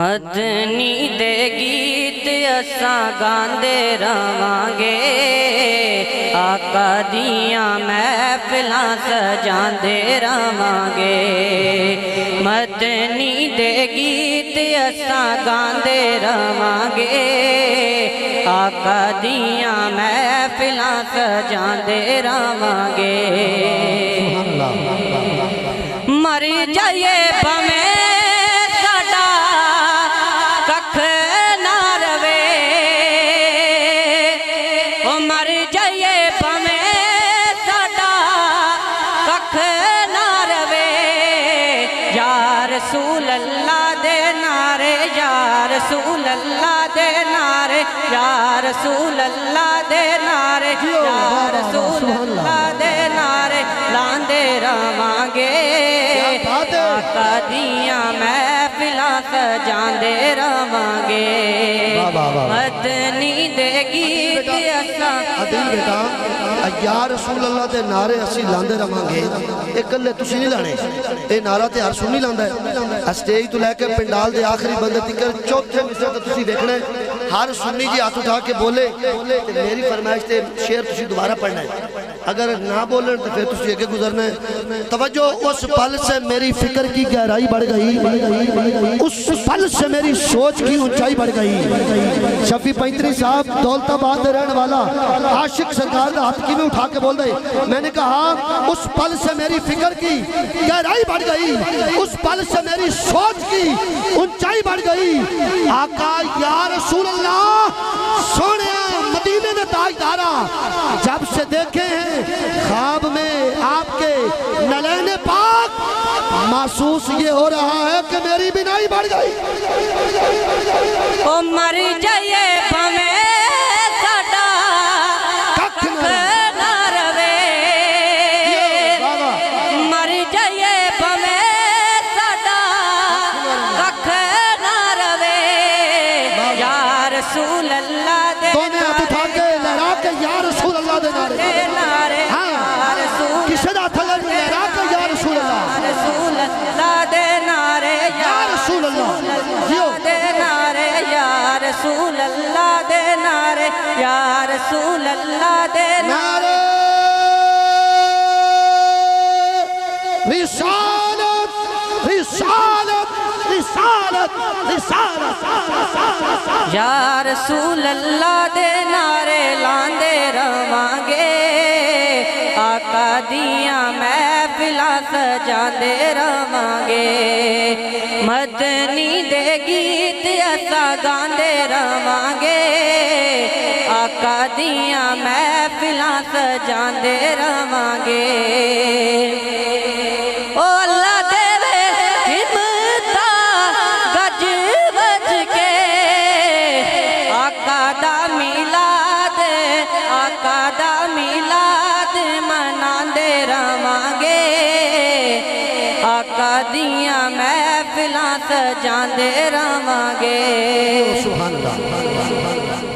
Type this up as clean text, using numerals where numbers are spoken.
مدنی دے گیت اساں گاندے رہانگے، آقا دیاں محفلاں سجاندے رہانگے۔ مدنی دے گیت اساں گاندے رہانگے، آقا دیاں محفلاں سجاندے رہانگے۔ مر جائے بھمیں رسول اللہ دے نعرے، یا رسول اللہ دے نعرے، یا رسول اللہ دے نعرے، یا رسول اللہ دے نعرے لاندے رہانگے۔ آقا دیاں محفلاں سجاندے رہانگے۔ مدنی دے گیت اساں یا رسول اللہ دے نعرے اسی لاندے رہانگے۔ ایک کلے تسی نہیں لانے، اے نعرہ تے ہر سنی لاندا ہے۔ اسٹیج تو لے کے پنڈال دے آخری بندے تکر چوتھے مصرے تے تسی دیکھنا ہے، ہر سنی جی ہاتھ اٹھا کے بولے تے میری فرمائش تے شعر تسی دوبارہ پڑھنا ہے، اگر نہ بولن تو پھر تسی آگے گزرنا ہے۔ توجہ، اس پل سے میری فکر کی گہرائی بڑھ گئی، اس پل سے میری سوچ کی اونچائی بڑھ گئی۔ شفیع پینتری صاحب دولت آباد رہنے والا عاشق سرکار دا ہاتھ کی میں اٹھا کے بول دے، میں نے کہا اس پل سے میری فکر کی گہرائی بڑھ گئی، اس پل سے میری سوچ کی اونچائی بڑھ گئی۔ آقا یا رسول اللہ سونے مدینے نے تاجدارا جب سے دیکھے ہیں خواب میں آپ کے نلین پاک، محسوس یہ ہو رہا ہے کہ میری بینائی بڑھ گئی۔ او مر جائے بھمیں ساڈا ککھ نہ روے، مر جائے بھمیں ساڈا ککھ نہ روے، یا رسول اللہ دے دونوں ہاتھ اٹھا کے لہرا کے یا رسول اللہ دے نعرے، کسے دا تھلے لہرا کے یا رسول اللہ، رسول اللہ دے نعرے، یا رسول اللہ دے نعرے، یا رسول اللہ دے نعرے، یا رسول اللہ دے نعرے رسالت رسالت رسالت رسالت، یا رسول اللہ دے نعرے لاندے رہانگے۔ آقا دیاں محفلاں سجاندے رہانگے۔ مدنی دے گیت اساں گاندے رہانگے، آقا دیاں محفلاں سجاندے رہانگے۔ او اللہ دے وے ہمتاں گج بج کے، آقا دا میلاد، آقا دا میلاد مناندے رہانگے۔ آقا دیاں محفلاں سجاندے رہانگے۔ سبحان اللہ۔